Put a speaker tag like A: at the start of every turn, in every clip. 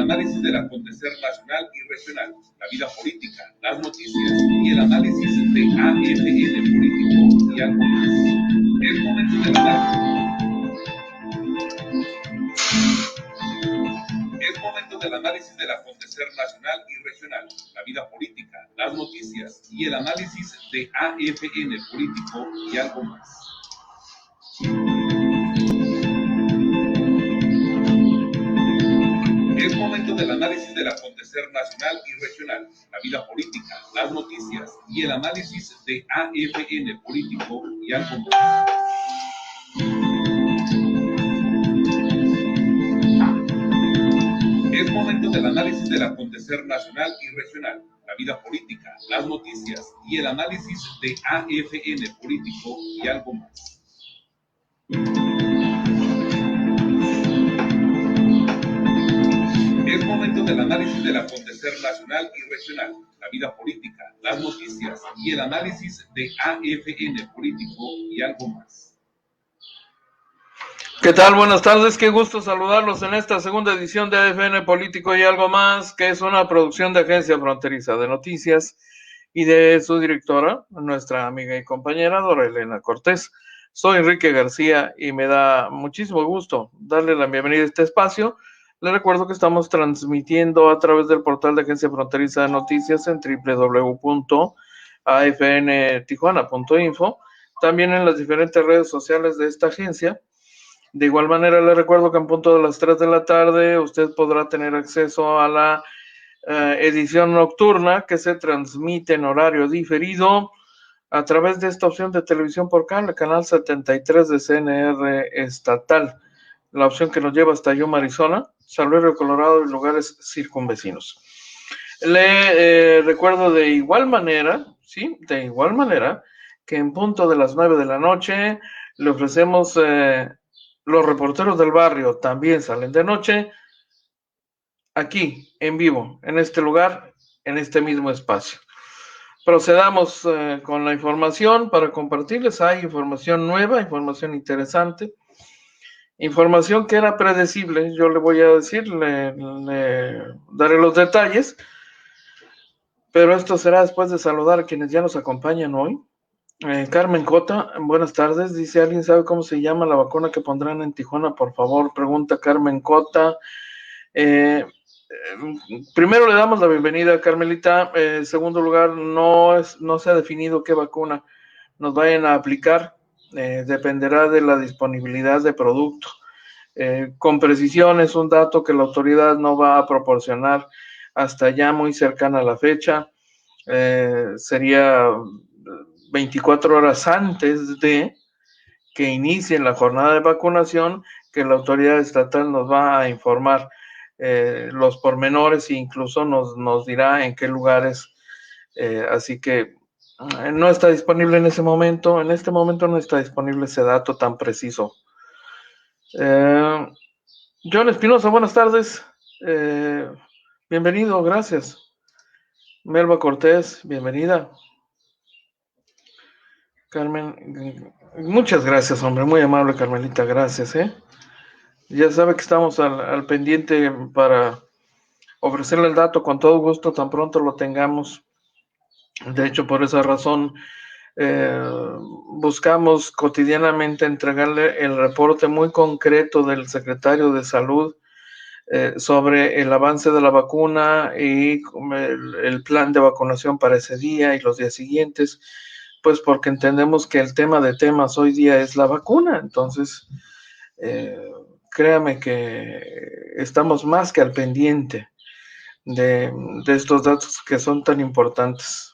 A: análisis del acontecer nacional y regional, la vida política, las noticias y el análisis de AFN político y algo más. Es momento del análisis del acontecer nacional y regional, la vida política, las noticias y el análisis de AFN político y algo más. Es momento del análisis del acontecer nacional y regional, la vida política, las noticias y el análisis de AFN político y algo más. Es momento del análisis del acontecer nacional y regional, la vida política, las noticias y el análisis de AFN político y algo más. Es momento del análisis del acontecer nacional y regional, la vida política, las noticias y el análisis de AFN político y algo más.
B: ¿Qué tal? Buenas tardes, qué gusto saludarlos en esta segunda edición de AFN Político y algo más, que es una producción de Agencia Fronteriza de Noticias y de su directora, nuestra amiga y compañera Dora Elena Cortés. Soy Enrique García y me da muchísimo gusto darle la bienvenida a este espacio. Les recuerdo que estamos transmitiendo a través del portal de Agencia Fronteriza de Noticias en www.afntijuana.info, también en las diferentes redes sociales de esta agencia. De igual manera, le recuerdo que en punto de las 3 de la tarde usted podrá tener acceso a la edición nocturna que se transmite en horario diferido a través de esta opción de televisión por cable, canal 73 de CNR estatal, la opción que nos lleva hasta Yuma, Arizona, San Luis Río Colorado y lugares circunvecinos. Le recuerdo de igual manera que en punto de las 9 de la noche le ofrecemos Los Reporteros del Barrio, también salen de noche, aquí, en vivo, en este lugar, en este mismo espacio. Procedamos con la información para compartirles. Hay información nueva, información interesante, información que era predecible. Yo le voy a decir, le daré los detalles, pero esto será después de saludar a quienes ya nos acompañan hoy. Carmen Cota, buenas tardes. Dice, ¿alguien sabe cómo se llama la vacuna que pondrán en Tijuana? Por favor, pregunta Carmen Cota. Primero le damos la bienvenida a Carmelita. En segundo lugar, no se ha definido qué vacuna nos vayan a aplicar. Dependerá de la disponibilidad de producto. Con precisión es un dato que la autoridad no va a proporcionar hasta ya muy cercana a la fecha. Sería 24 horas antes de que inicie la jornada de vacunación que la autoridad estatal nos va a informar los pormenores e incluso nos dirá en qué lugares. Así que no está disponible en este momento no está disponible ese dato tan preciso. John Espinosa, buenas tardes. Bienvenido, gracias. Melba Cortés, bienvenida. Carmen, muchas gracias, hombre, muy amable Carmelita, gracias. Ya sabe que estamos al pendiente para ofrecerle el dato con todo gusto, tan pronto lo tengamos. De hecho, por esa razón, buscamos cotidianamente entregarle el reporte muy concreto del secretario de Salud sobre el avance de la vacuna y el plan de vacunación para ese día y los días siguientes, pues porque entendemos que el tema de temas hoy día es la vacuna. Entonces, créame que estamos más que al pendiente de estos datos que son tan importantes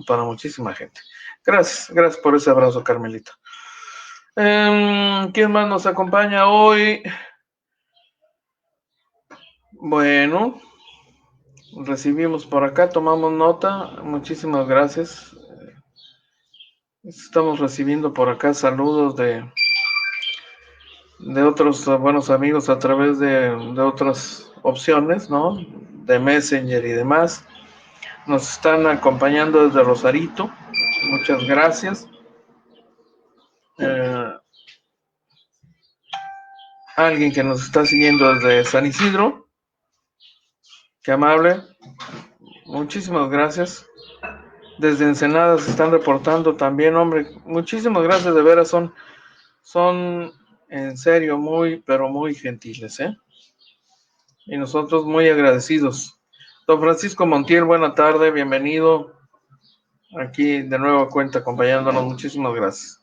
B: para muchísima gente. Gracias por ese abrazo, Carmelita. ¿Quién más nos acompaña hoy? Bueno, recibimos por acá, tomamos nota, muchísimas gracias. Estamos recibiendo por acá saludos de otros buenos amigos a través de otras opciones, ¿no? De Messenger y demás. Nos están acompañando desde Rosarito, muchas gracias. Alguien que nos está siguiendo desde San Isidro. Qué amable. Muchísimas gracias. Desde Ensenada se están reportando también, hombre. Muchísimas gracias, de veras, son en serio muy, pero muy gentiles, ¿eh? Y nosotros muy agradecidos. Don Francisco Montiel, buena tarde, bienvenido. Aquí de nuevo cuenta acompañándonos, muchísimas gracias.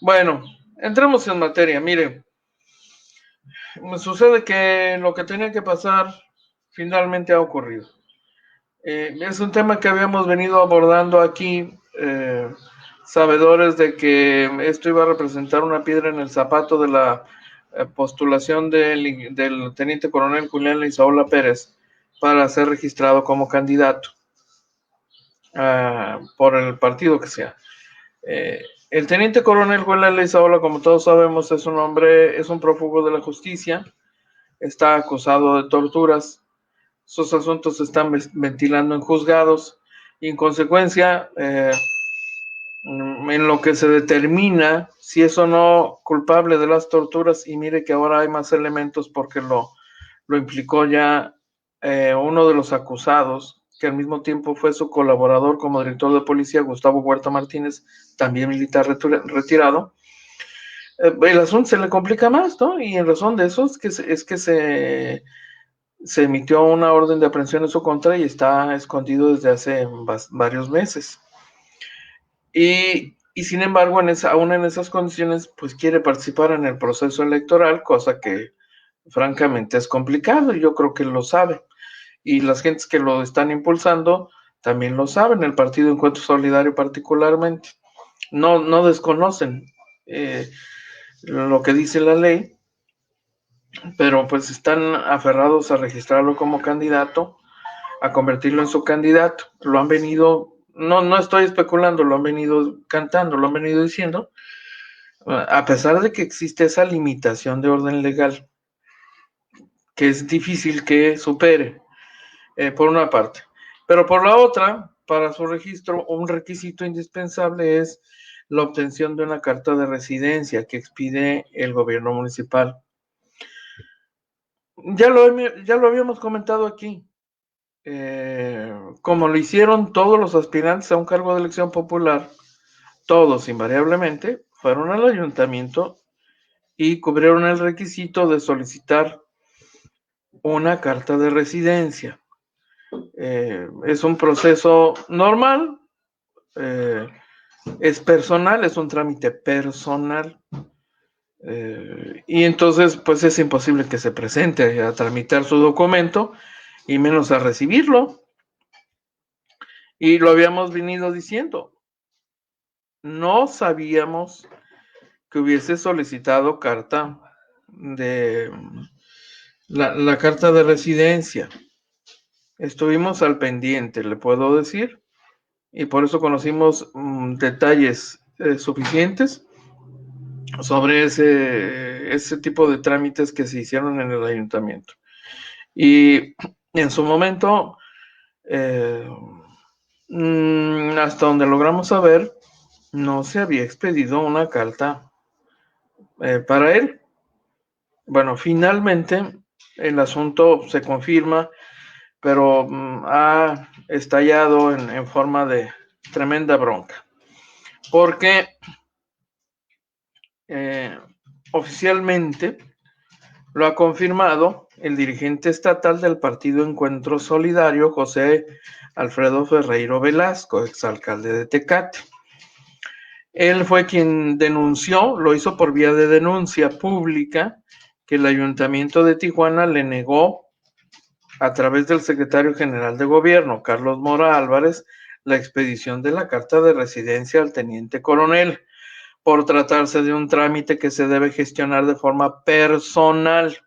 B: Bueno, entremos en materia. Mire, me sucede que lo que tenía que pasar finalmente ha ocurrido. Es un tema que habíamos venido abordando aquí, sabedores de que esto iba a representar una piedra en el zapato de la postulación del teniente coronel Julián Leizaola Pérez para ser registrado como candidato por el partido que sea. El teniente coronel Julián Leizaola, como todos sabemos, es un prófugo de la justicia, está acusado de torturas. Sus asuntos se están ventilando en juzgados y en consecuencia, en lo que se determina si es o no culpable de las torturas, y mire que ahora hay más elementos porque lo implicó ya uno de los acusados, que al mismo tiempo fue su colaborador como director de policía, Gustavo Huerta Martínez, también militar retirado. El asunto se le complica más, ¿no? Y en razón de eso es que se emitió una orden de aprehensión en su contra y está escondido desde hace varios meses. Y sin embargo, aún en esas condiciones, pues quiere participar en el proceso electoral, cosa que francamente es complicado, y yo creo que lo sabe. Y las gentes que lo están impulsando también lo saben, el Partido Encuentro Solidario particularmente. No desconocen lo que dice la ley, pero pues están aferrados a registrarlo como candidato, a convertirlo en su candidato. Lo han venido, no estoy especulando, lo han venido cantando, lo han venido diciendo, a pesar de que existe esa limitación de orden legal, que es difícil que supere, por una parte. Pero por la otra, para su registro, un requisito indispensable es la obtención de una carta de residencia que expide el gobierno municipal. Ya lo habíamos comentado aquí. Como lo hicieron todos los aspirantes a un cargo de elección popular, todos invariablemente fueron al ayuntamiento y cubrieron el requisito de solicitar una carta de residencia. Es un proceso normal, es personal, es un trámite personal, y entonces pues es imposible que se presente a tramitar su documento y menos a recibirlo. Y lo habíamos venido diciendo, no sabíamos que hubiese solicitado carta de la carta de residencia. Estuvimos al pendiente, le puedo decir, y por eso conocimos detalles suficientes sobre ese tipo de trámites que se hicieron en el ayuntamiento. Y en su momento, hasta donde logramos saber, no se había expedido una carta para él. Bueno, finalmente el asunto se confirma, pero ha estallado en forma de tremenda bronca, porque oficialmente lo ha confirmado el dirigente estatal del Partido Encuentro Solidario, José Alfredo Ferreiro Velasco, exalcalde de Tecate. Él fue quien denunció, lo hizo por vía de denuncia pública, que el Ayuntamiento de Tijuana le negó, a través del secretario general de gobierno, Carlos Mora Álvarez, la expedición de la carta de residencia al teniente coronel, por tratarse de un trámite que se debe gestionar de forma personal.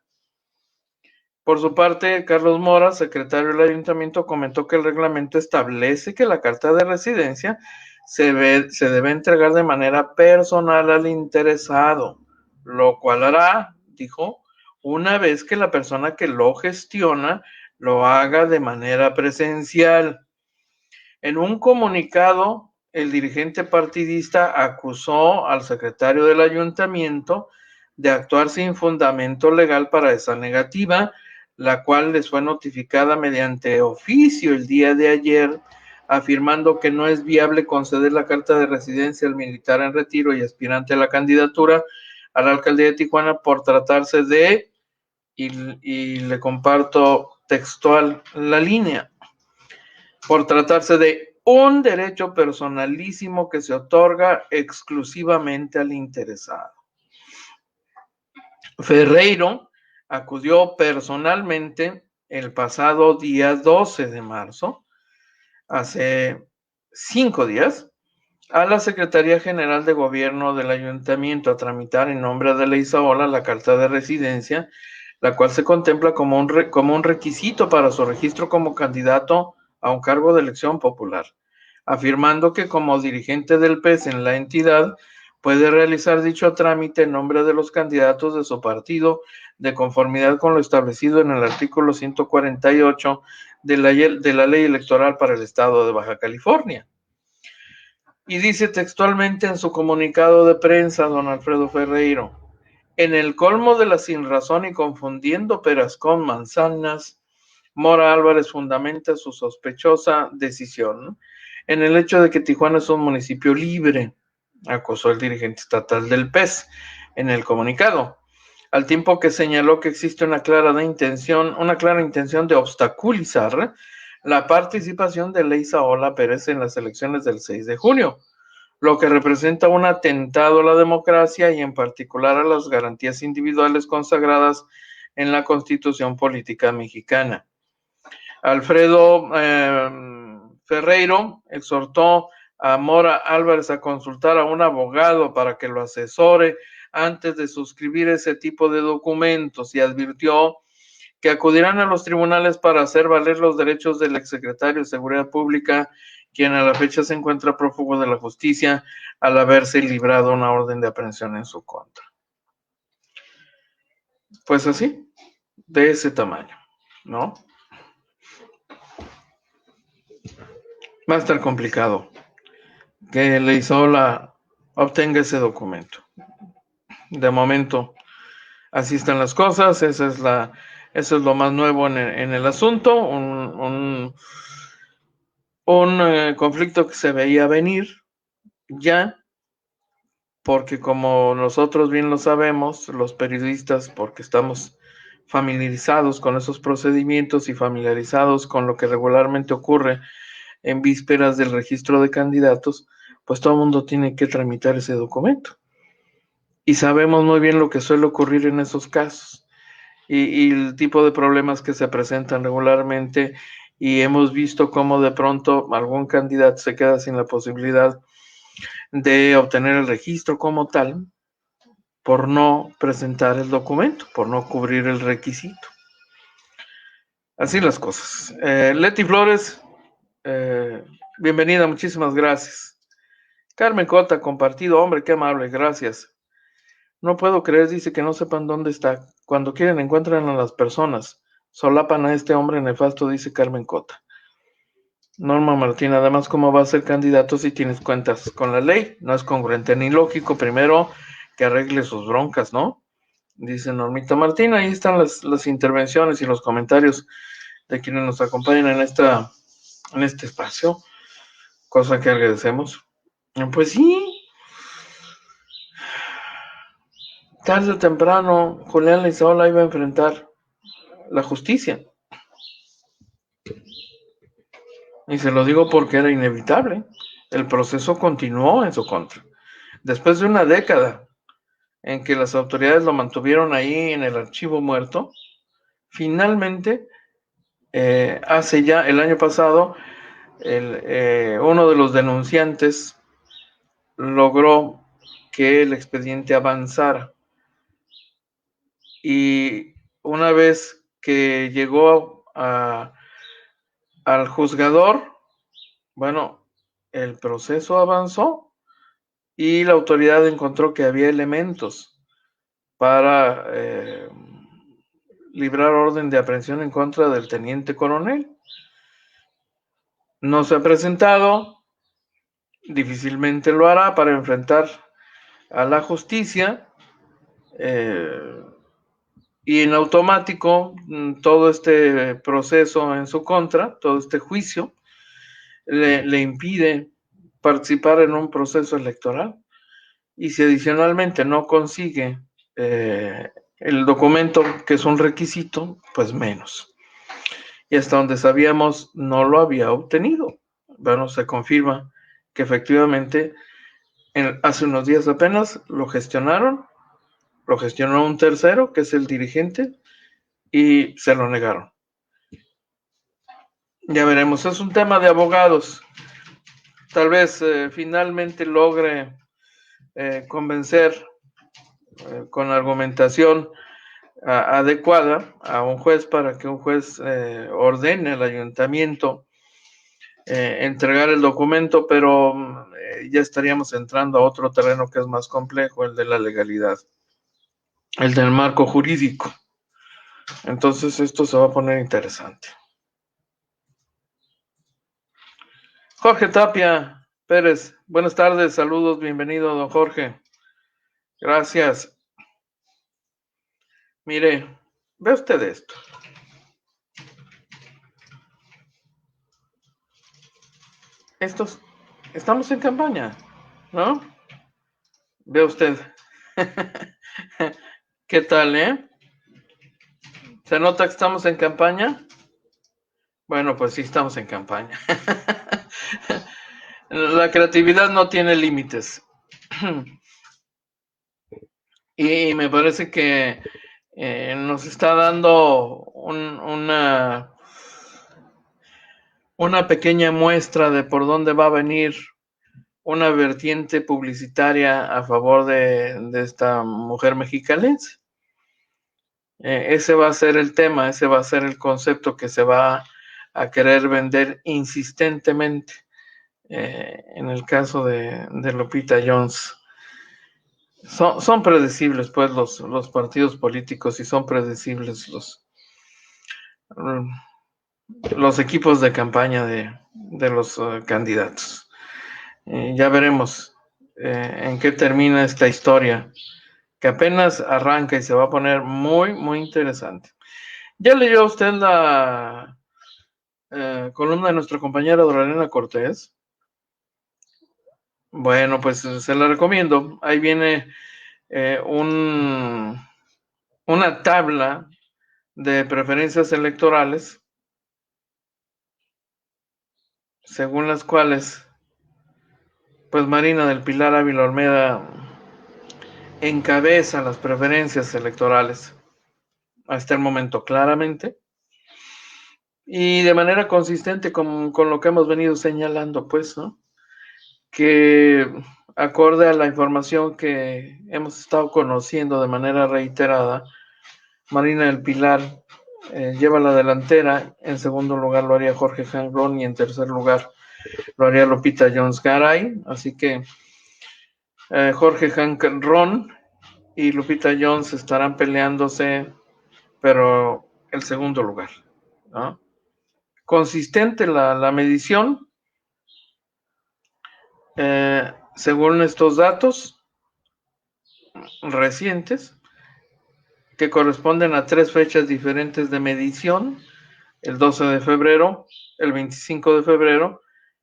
B: Por su parte, Carlos Mora, secretario del ayuntamiento, comentó que el reglamento establece que la carta de residencia se debe entregar de manera personal al interesado, lo cual hará, dijo, una vez que la persona que lo gestiona lo haga de manera presencial. En un comunicado, el dirigente partidista acusó al secretario del ayuntamiento de actuar sin fundamento legal para esa negativa, la cual les fue notificada mediante oficio el día de ayer, afirmando que no es viable conceder la carta de residencia al militar en retiro y aspirante a la candidatura a la alcaldía de Tijuana por tratarse de, y le comparto textual la línea, por tratarse de un derecho personalísimo que se otorga exclusivamente al interesado. Ferreiro acudió personalmente el pasado día 12 de marzo, hace 5 días, a la Secretaría General de Gobierno del Ayuntamiento a tramitar en nombre de la Isaola la carta de residencia, la cual se contempla como un requisito para su registro como candidato a un cargo de elección popular, afirmando que como dirigente del PES en la entidad puede realizar dicho trámite en nombre de los candidatos de su partido de conformidad con lo establecido en el artículo 148 de la Ley Electoral para el Estado de Baja California. Y dice textualmente en su comunicado de prensa don Alfredo Ferreiro: en el colmo de la sinrazón y confundiendo peras con manzanas, Mora Álvarez fundamenta su sospechosa decisión en el hecho de que Tijuana es un municipio libre, acusó el dirigente estatal del PES en el comunicado, al tiempo que señaló que existe una clara intención de obstaculizar la participación de Leizaola Pérez en las elecciones del 6 de junio, lo que representa un atentado a la democracia y en particular a las garantías individuales consagradas en la Constitución Política Mexicana. Alfredo Ferreiro exhortó a Mora Álvarez a consultar a un abogado para que lo asesore antes de suscribir ese tipo de documentos y advirtió que acudirán a los tribunales para hacer valer los derechos del exsecretario de Seguridad Pública, quien a la fecha se encuentra prófugo de la justicia al haberse librado una orden de aprehensión en su contra. Pues así, de ese tamaño, ¿no? Va a estar complicado que Leizaola obtenga ese documento. De momento, así están las cosas, eso es lo más nuevo en el asunto, un conflicto que se veía venir ya, porque como nosotros bien lo sabemos, los periodistas, porque estamos familiarizados con esos procedimientos y familiarizados con lo que regularmente ocurre en vísperas del registro de candidatos, pues todo el mundo tiene que tramitar ese documento. Y sabemos muy bien lo que suele ocurrir en esos casos y el tipo de problemas que se presentan regularmente, y hemos visto cómo de pronto algún candidato se queda sin la posibilidad de obtener el registro como tal por no presentar el documento, por no cubrir el requisito. Así las cosas. Leti Flores, bienvenida, muchísimas gracias. Carmen Cota, compartido, hombre, qué amable, gracias. No puedo creer, dice, que no sepan dónde está. Cuando quieren encuentran a las personas. Solapan a este hombre nefasto, dice Carmen Cota. Norma Martín, además, ¿cómo va a ser candidato si tienes cuentas con la ley? No es congruente ni lógico. Primero que arregle sus broncas, ¿no? Dice Normita Martín. Ahí están las intervenciones y los comentarios de quienes nos acompañan en este espacio, cosa que agradecemos. Pues sí, tarde o temprano Julián Leizaola iba a enfrentar la justicia. Y se lo digo porque era inevitable. El proceso continuó en su contra. Después de una década en que las autoridades lo mantuvieron ahí en el archivo muerto, finalmente, hace ya el año pasado, uno de los denunciantes logró que el expediente avanzara. Y una vez que llegó al juzgador, bueno, el proceso avanzó y la autoridad encontró que había elementos para librar orden de aprehensión en contra del teniente coronel. No se ha presentado, difícilmente lo hará para enfrentar a la justicia. y en automático todo este proceso en su contra, todo este juicio, le impide participar en un proceso electoral. Y si adicionalmente no consigue el documento, que es un requisito, pues menos. Y hasta donde sabíamos no lo había obtenido. Bueno, se confirma que efectivamente hace unos días apenas lo gestionaron, lo gestionó un tercero, que es el dirigente, y se lo negaron. Ya veremos, es un tema de abogados. Tal vez finalmente logre convencer con argumentación adecuada a un juez para que un juez ordene al ayuntamiento entregar el documento, pero ya estaríamos entrando a otro terreno que es más complejo, el de la legalidad, el del marco jurídico. Entonces esto se va a poner interesante. Jorge Tapia Pérez, buenas tardes, saludos, bienvenido, don Jorge. Gracias. Mire, ve usted esto. Estamos en campaña, ¿no? Ve usted. ¿Qué tal, ¿Se nota que estamos en campaña? Bueno, pues sí, estamos en campaña. La creatividad no tiene límites. Y me parece que nos está dando una pequeña muestra de por dónde va a venir una vertiente publicitaria a favor de esta mujer mexicalense. Ese va a ser el tema, ese va a ser el concepto que se va a querer vender insistentemente en el caso de Lupita Jones. Son predecibles pues los partidos políticos y son predecibles los equipos de campaña de los candidatos. Ya veremos en qué termina esta historia, que apenas arranca y se va a poner muy, muy interesante. ¿Ya leyó usted la columna de nuestra compañera Doralena Cortés? Bueno, pues se la recomiendo. Ahí viene una tabla de preferencias electorales según las cuales pues Marina del Pilar Ávila Olmeda encabeza las preferencias electorales hasta el momento claramente y de manera consistente con lo que hemos venido señalando, pues, ¿no? Que acorde a la información que hemos estado conociendo de manera reiterada, Marina del Pilar lleva la delantera. En segundo lugar lo haría Jorge Hanron y en tercer lugar lo haría Lupita Jones Garay. Así que Jorge Hanron y Lupita Jones estarán peleándose, pero el segundo lugar, ¿no? Consistente la medición, según estos datos recientes, que corresponden a 3 fechas diferentes de medición: el 12 de febrero, el 25 de febrero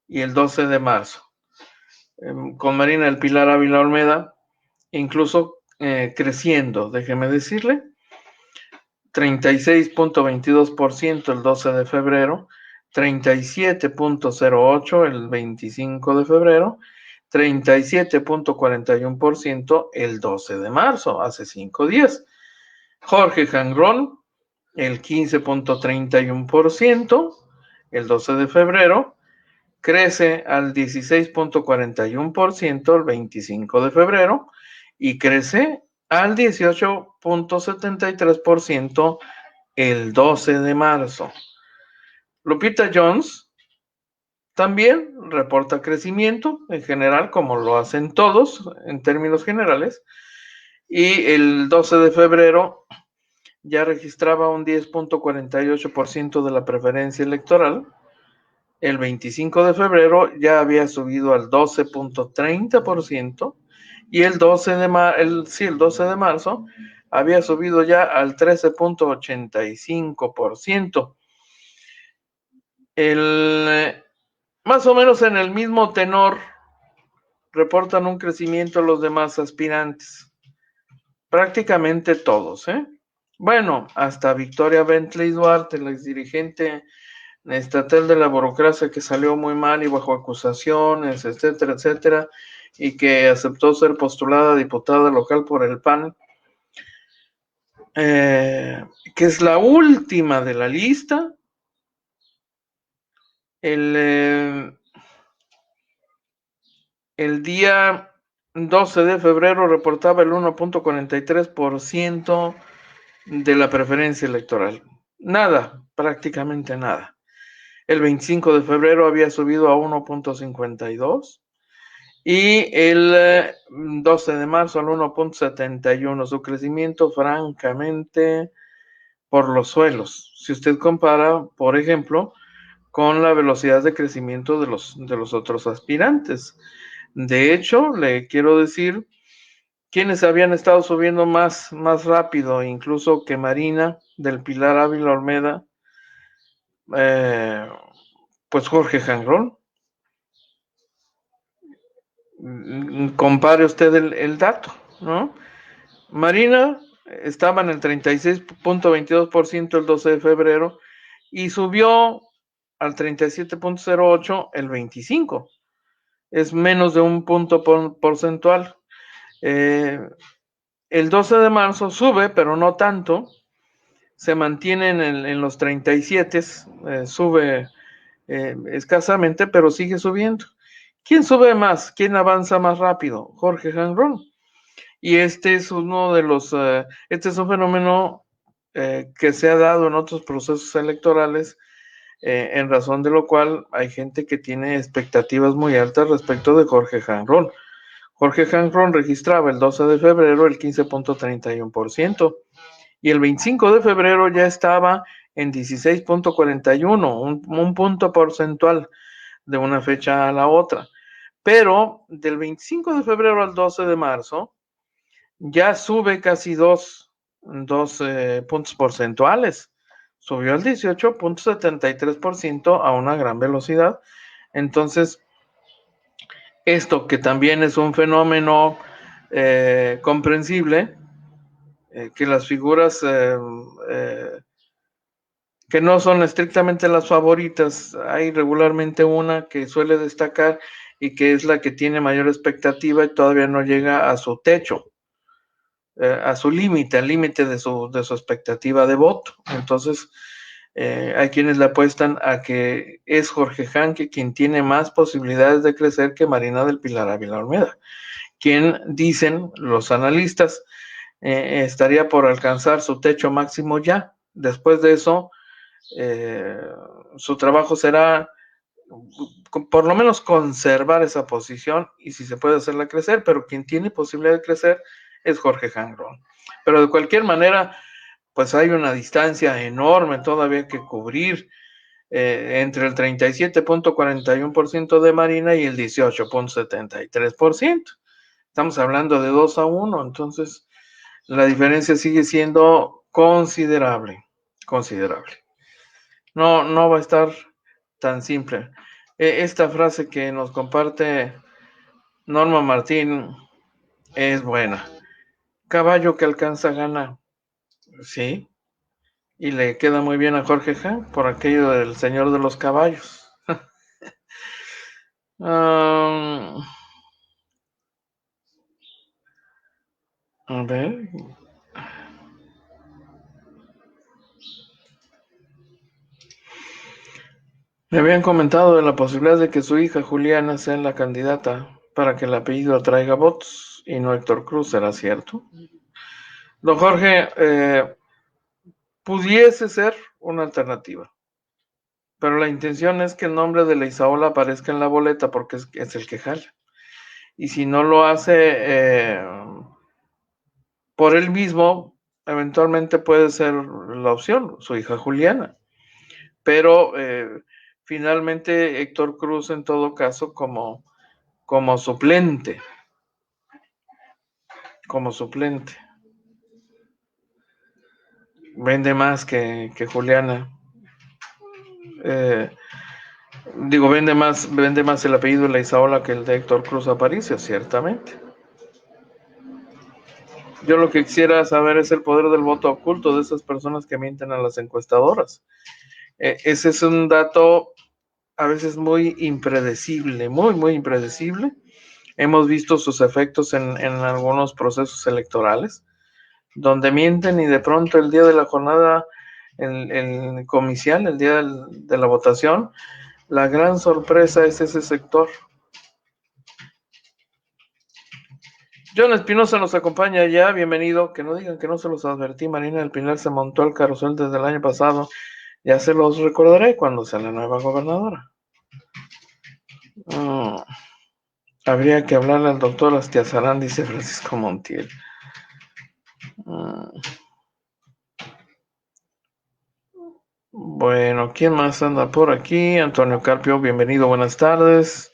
B: y el 12 de marzo. Con Marina del Pilar Ávila Olmeda, incluso creciendo, déjeme decirle, 36.22% el 12 de febrero, 37.08% el 25 de febrero, 37.41% el 12 de marzo, hace 5 días. Jorge Hanron, el 15.31% el 12 de febrero, crece al 16.41% el 25 de febrero y crece al 18.73% el 12 de marzo. Lupita Jones también reporta crecimiento en general, como lo hacen todos en términos generales, y el 12 de febrero ya registraba un 10.48% de la preferencia electoral. El 25 de febrero ya había subido al 12.30% y el 12 de marzo había subido ya al 13.85%. Más o menos en el mismo tenor reportan un crecimiento los demás aspirantes. Prácticamente todos, ¿eh? Bueno, hasta Victoria Bentley Duarte, la exdirigente estatal de la burocracia que salió muy mal y bajo acusaciones, etcétera, etcétera, y que aceptó ser postulada a diputada local por el PAN, que es la última de la lista. El día 12 de febrero reportaba el 1.43% de la preferencia electoral. Nada, prácticamente nada. El 25 de febrero había subido a 1.52 y el 12 de marzo al 1.71. Su crecimiento, francamente, por los suelos. Si usted compara, por ejemplo, con la velocidad de crecimiento de los otros aspirantes. De hecho, le quiero decir quienes habían estado subiendo más rápido, incluso que Marina del Pilar Ávila Olmeda, pues Jorge Janrón. Compare usted el dato, ¿no? Marina estaba en el 36.22% el 12 de febrero y subió al 37.08 el 25. Es menos de un punto porcentual. El 12 de marzo sube, pero no tanto. Se mantiene en los 37, sube escasamente, pero sigue subiendo. ¿Quién sube más? ¿Quién avanza más rápido? Jorge Janrón. Y este es uno de los, este es un fenómeno que se ha dado en otros procesos electorales, en razón de lo cual hay gente que tiene expectativas muy altas respecto de Jorge Janrón. Jorge Janrón registraba el 12 de febrero el 15.31% y el 25 de febrero ya estaba en 16.41, un punto porcentual de una fecha a la otra. Pero del 25 de febrero al 12 de marzo ya sube casi dos puntos porcentuales. Subió al 18.73% a una gran velocidad. Entonces, esto que también es un fenómeno comprensible, que las figuras que no son estrictamente las favoritas, hay regularmente una que suele destacar y que es la que tiene mayor expectativa y todavía no llega a su techo, a su límite, al límite de su expectativa de voto. Entonces, hay quienes le apuestan a que es Jorge Janke quien tiene más posibilidades de crecer que Marina del Pilar Ávila Olmeda, quien, dicen los analistas, estaría por alcanzar su techo máximo ya. Después de eso, su trabajo será por lo menos conservar esa posición y si se puede hacerla crecer, pero quien tiene posibilidad de crecer es Jorge Janrón. Pero de cualquier manera, pues hay una distancia enorme todavía que cubrir entre el 37.41% de Marina y el 18.73%. Estamos hablando de 2-1, entonces la diferencia sigue siendo considerable. No va a estar tan simple. Esta frase que nos comparte Norma Martín es buena. Caballo que alcanza gana. Sí. Y le queda muy bien a Jorge Jan por aquello del señor de los caballos. A ver. Me habían comentado de la posibilidad de que su hija Juliana sea la candidata para que el apellido atraiga votos y no Héctor Cruz. ¿Será cierto? Don Jorge, pudiese ser una alternativa, pero la intención es que el nombre de la Isaola aparezca en la boleta porque es el que jala. Y si no lo hace por él mismo, eventualmente puede ser la opción, su hija Juliana. Pero finalmente Héctor Cruz en todo caso como suplente. vende más que Juliana. Vende más el apellido de la Isaola que el de Héctor Cruz Aparicio, ciertamente. Yo lo que quisiera saber es el poder del voto oculto de esas personas que mienten a las encuestadoras. Ese es un dato a veces muy impredecible, muy impredecible. Hemos visto sus efectos en algunos procesos electorales, donde mienten y de pronto el día de la jornada, el comicial, el día de la votación, la gran sorpresa es ese sector. John Espinosa nos acompaña ya, bienvenido. Que no digan que no se los advertí, Marina del Pilar se montó al carrusel desde el año pasado. Ya se los recordaré cuando sea la nueva gobernadora. Habría que hablarle al doctor Astiazarán, dice Francisco Montiel. Bueno, ¿quién más anda por aquí? Antonio Carpio, bienvenido, buenas tardes.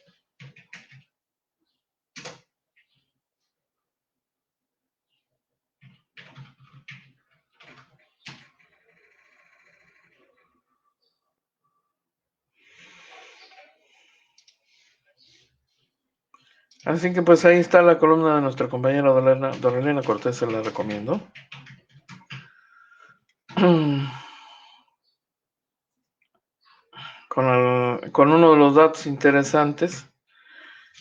B: Así que pues ahí está la columna de nuestra compañera Dorelena Cortés, se la recomiendo. Con uno de los datos interesantes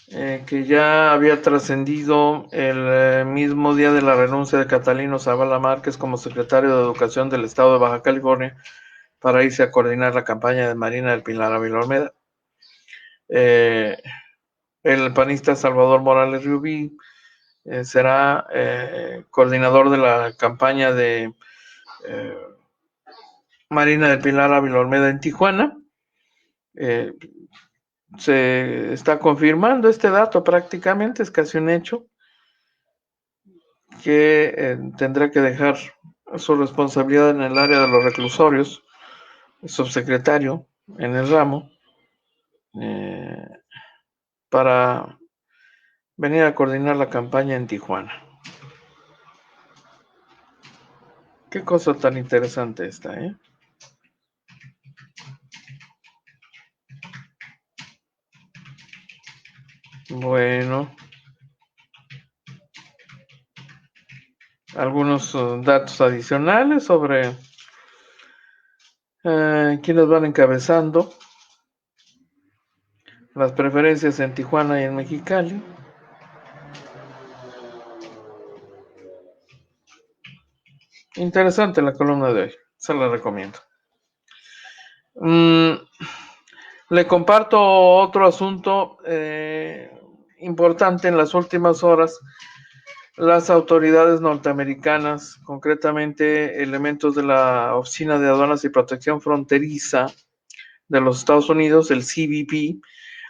B: que ya había trascendido el mismo día de la renuncia de Catalino Zavala Márquez como secretario de Educación del Estado de Baja California para irse a coordinar la campaña de Marina del Pilar Ávila Olmeda. El panista Salvador Morales Rubí será coordinador de la campaña de Marina del Pilar Ávila Olmeda en Tijuana. Se está confirmando este dato prácticamente, es casi un hecho, que tendrá que dejar su responsabilidad en el área de los reclusorios, subsecretario en el ramo, para venir a coordinar la campaña en Tijuana. Qué cosa tan interesante esta, ¿eh? Bueno, algunos datos adicionales sobre quienes van encabezando las preferencias en Tijuana y en Mexicali. Interesante la columna de hoy, se la recomiendo. Le comparto otro asunto importante en las últimas horas. Las autoridades norteamericanas, concretamente elementos de la Oficina de Aduanas y Protección Fronteriza de los Estados Unidos, el CBP,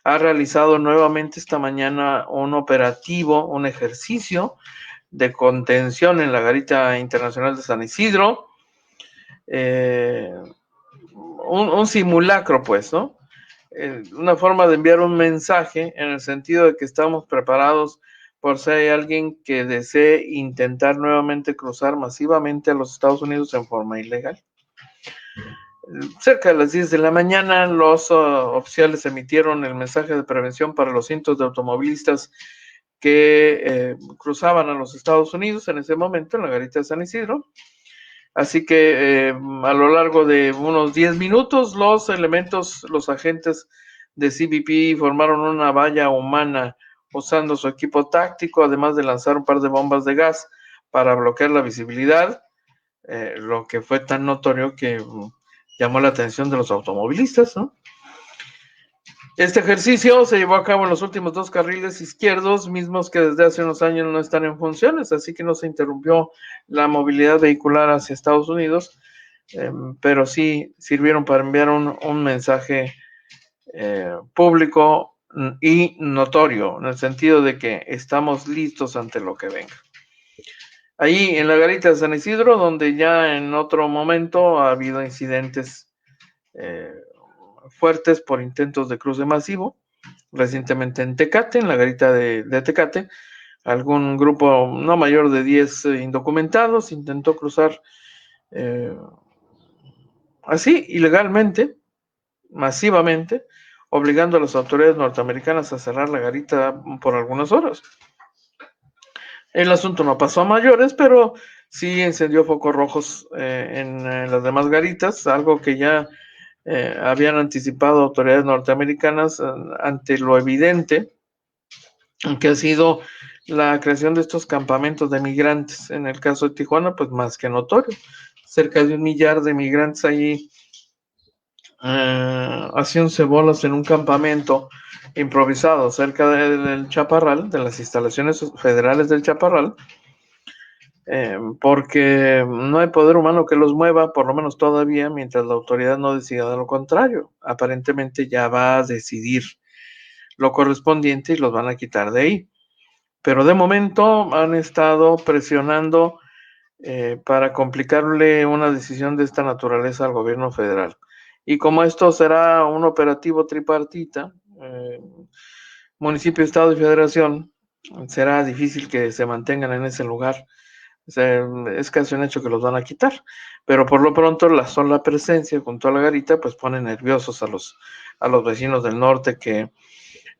B: ha realizado nuevamente esta mañana un operativo, un ejercicio de contención en la Garita Internacional de San Isidro, un simulacro, pues, ¿no? Una forma de enviar un mensaje en el sentido de que estamos preparados por si hay alguien que desee intentar nuevamente cruzar masivamente a los Estados Unidos en forma ilegal. Cerca de las 10 de la mañana, los oficiales emitieron el mensaje de prevención para los cientos de automovilistas que cruzaban a los Estados Unidos en ese momento en la Garita de San Isidro. Así que a lo largo de unos 10 minutos, los agentes de CBP formaron una valla humana usando su equipo táctico, además de lanzar un par de bombas de gas para bloquear la visibilidad, lo que fue tan notorio que llamó la atención de los automovilistas, ¿no? Este ejercicio se llevó a cabo en los últimos dos carriles izquierdos, mismos que desde hace unos años no están en funciones, así que no se interrumpió la movilidad vehicular hacia Estados Unidos, pero sí sirvieron para enviar un mensaje público y notorio, en el sentido de que estamos listos ante lo que venga. Ahí en la Garita de San Isidro, donde ya en otro momento ha habido incidentes fuertes por intentos de cruce masivo, recientemente en Tecate, en la Garita de Tecate, algún grupo no mayor de 10 indocumentados intentó cruzar así, ilegalmente, masivamente, obligando a las autoridades norteamericanas a cerrar la garita por algunas horas. El asunto no pasó a mayores, pero sí encendió focos rojos en las demás garitas, algo que ya habían anticipado autoridades norteamericanas ante lo evidente que ha sido la creación de estos campamentos de migrantes. En el caso de Tijuana, pues más que notorio. Cerca de 1 millar de migrantes allí haciéndose bolas en un campamento improvisado cerca del Chaparral, de las instalaciones federales del Chaparral, porque no hay poder humano que los mueva, por lo menos todavía, mientras la autoridad no decida de lo contrario. Aparentemente ya va a decidir lo correspondiente y los van a quitar de ahí. Pero de momento han estado presionando para complicarle una decisión de esta naturaleza al gobierno federal. Y como esto será un operativo tripartita, municipio, estado y federación, será difícil que se mantengan en ese lugar. O sea, es casi un hecho que los van a quitar. Pero por lo pronto la sola presencia junto a la garita pues pone nerviosos a los vecinos del norte que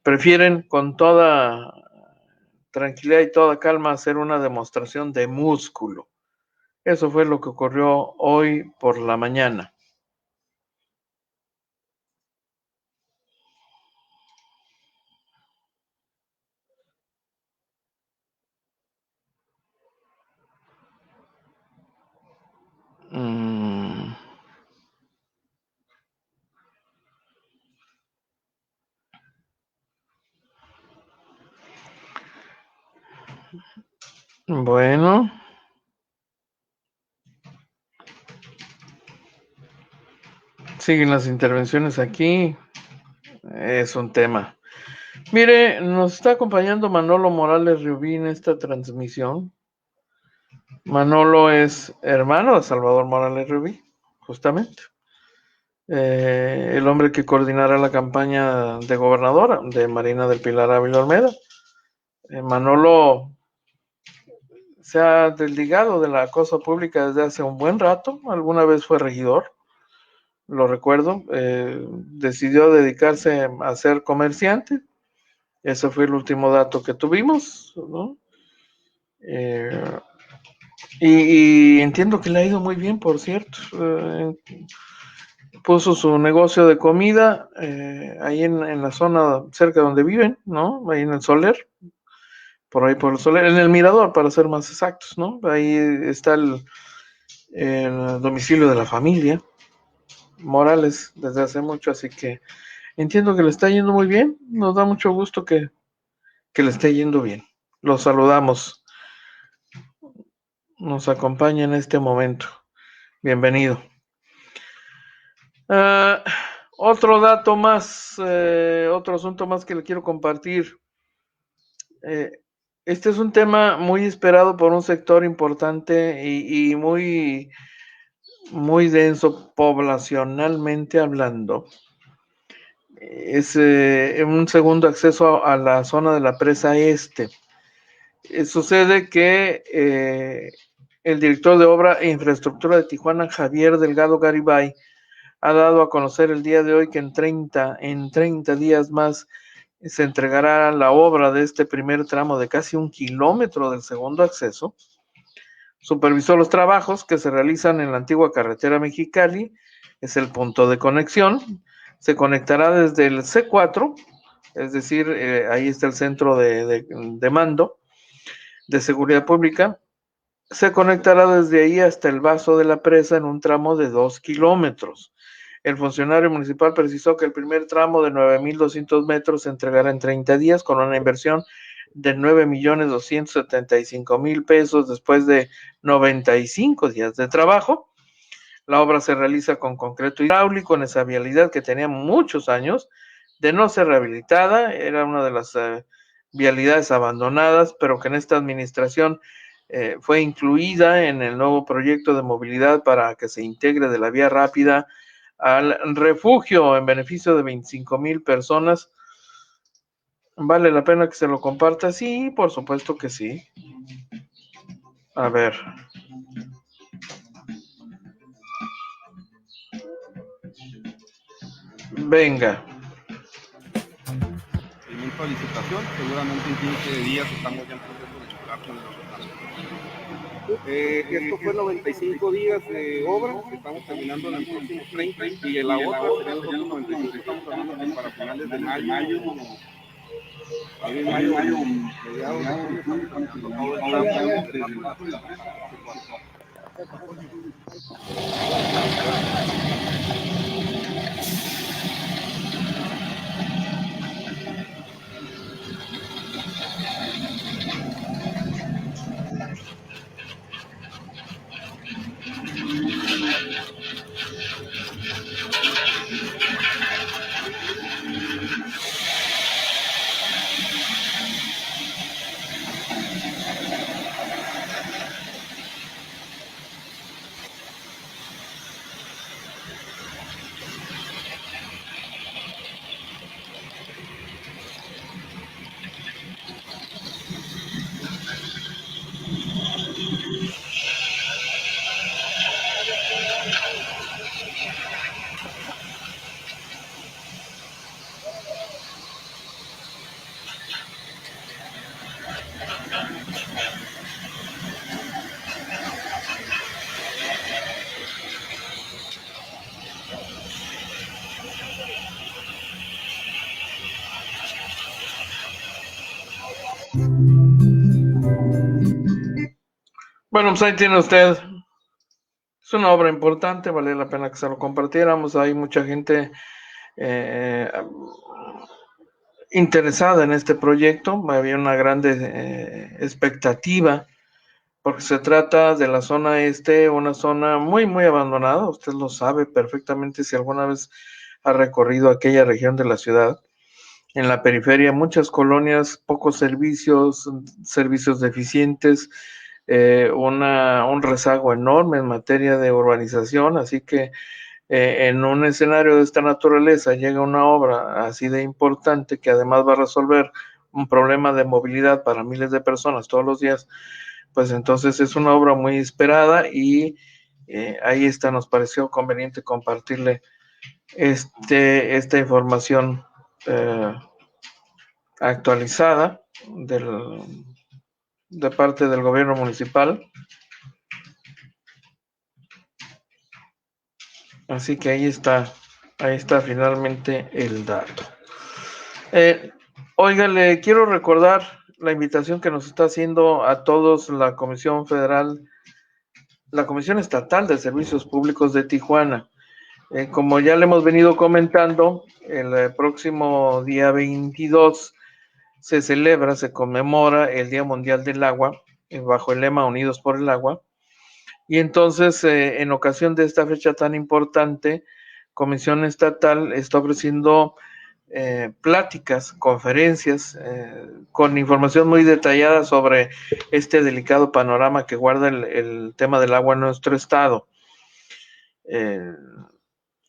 B: prefieren con toda tranquilidad y toda calma hacer una demostración de músculo. Eso fue lo que ocurrió hoy por la mañana. Bueno, siguen las intervenciones aquí. Es un tema. Mire, nos está acompañando Manolo Morales Rubí en esta transmisión. Manolo es hermano de Salvador Morales Rubí, justamente. El hombre que coordinará la campaña de gobernadora de Marina del Pilar Ávila Olmeda. Manolo se ha desligado de la cosa pública desde hace un buen rato. Alguna vez fue regidor, lo recuerdo. Decidió dedicarse a ser comerciante. Ese fue el último dato que tuvimos, ¿no? Y entiendo que le ha ido muy bien, por cierto. Puso su negocio de comida ahí en la zona cerca donde viven, ¿no? Ahí en el Soler, por ahí por el Soler, en el Mirador, para ser más exactos, ¿no? Ahí está el domicilio de la familia Morales desde hace mucho, así que entiendo que le está yendo muy bien. Nos da mucho gusto que le esté yendo bien. Los saludamos. Nos acompaña en este momento. Bienvenido. Otro dato más, otro asunto más que le quiero compartir. Este es un tema muy esperado por un sector importante y muy, muy denso poblacionalmente hablando. Es un segundo acceso a la zona de la presa este. Sucede que el director de obra e infraestructura de Tijuana, Javier Delgado Garibay, ha dado a conocer el día de hoy que en 30 días más se entregará la obra de este primer tramo de casi 1 kilómetro del segundo acceso. Supervisó los trabajos que se realizan en la antigua carretera Mexicali, es el punto de conexión. Se conectará desde el C4, es decir, ahí está el centro de mando de seguridad pública. Se conectará desde ahí hasta el vaso de la presa en un tramo de 2 kilómetros. El funcionario municipal precisó que el primer tramo de 9,200 metros se entregará en 30 días con una inversión de 9,275,000 pesos después de 95 días de trabajo. La obra se realiza con concreto hidráulico en esa vialidad que tenía muchos años de no ser rehabilitada. Era una de las vialidades abandonadas, pero que en esta administración fue incluida en el nuevo proyecto de movilidad para que se integre de la vía rápida al refugio en beneficio de 25,000 personas. ¿Vale la pena que se lo comparta? Sí, por supuesto que sí. A ver. Venga.
C: Seguimiento a licitación, seguramente en 15 días estamos ya en proceso de entrar con los esto fue 95 días de obra, estamos terminando en el próximo 30 y en la otra serían los otros 95, estamos hablando que para finales de mayo, mediados de junio, estamos terminando todo el tramo.
B: Bueno, pues ahí tiene usted. Es una obra importante, vale la pena que se lo compartiéramos. Hay mucha gente interesada en este proyecto. Había una grande expectativa porque se trata de la zona este, una zona muy, muy abandonada. Usted lo sabe perfectamente si alguna vez ha recorrido aquella región de la ciudad. En la periferia, muchas colonias, pocos servicios, servicios deficientes, un rezago enorme en materia de urbanización, así que en un escenario de esta naturaleza llega una obra así de importante que además va a resolver un problema de movilidad para miles de personas todos los días, pues entonces es una obra muy esperada y ahí está, nos pareció conveniente compartirle esta información actualizada de parte del gobierno municipal. Así que ahí está finalmente el dato. Oiga, le quiero recordar la invitación que nos está haciendo a todos la Comisión Federal, la Comisión Estatal de Servicios Públicos de Tijuana. Como ya le hemos venido comentando, el próximo día 22 se conmemora el Día Mundial del Agua, bajo el lema Unidos por el Agua. Y entonces, en ocasión de esta fecha tan importante, Comisión Estatal está ofreciendo pláticas, conferencias, con información muy detallada sobre este delicado panorama que guarda el tema del agua en nuestro estado.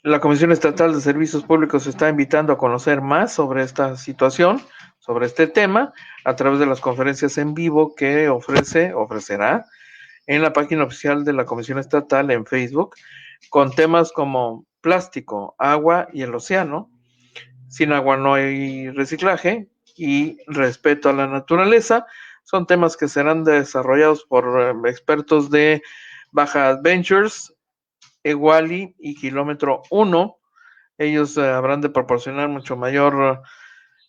B: La Comisión Estatal de Servicios Públicos está invitando a conocer más sobre esta situación, sobre este tema, a través de las conferencias en vivo que ofrecerá en la página oficial de la Comisión Estatal en Facebook, con temas como plástico, agua y el océano. Sin agua no hay reciclaje y respeto a la naturaleza. Son temas que serán desarrollados por expertos de Baja Adventures, Eguali y Kilómetro 1. Ellos habrán de proporcionar mucho mayor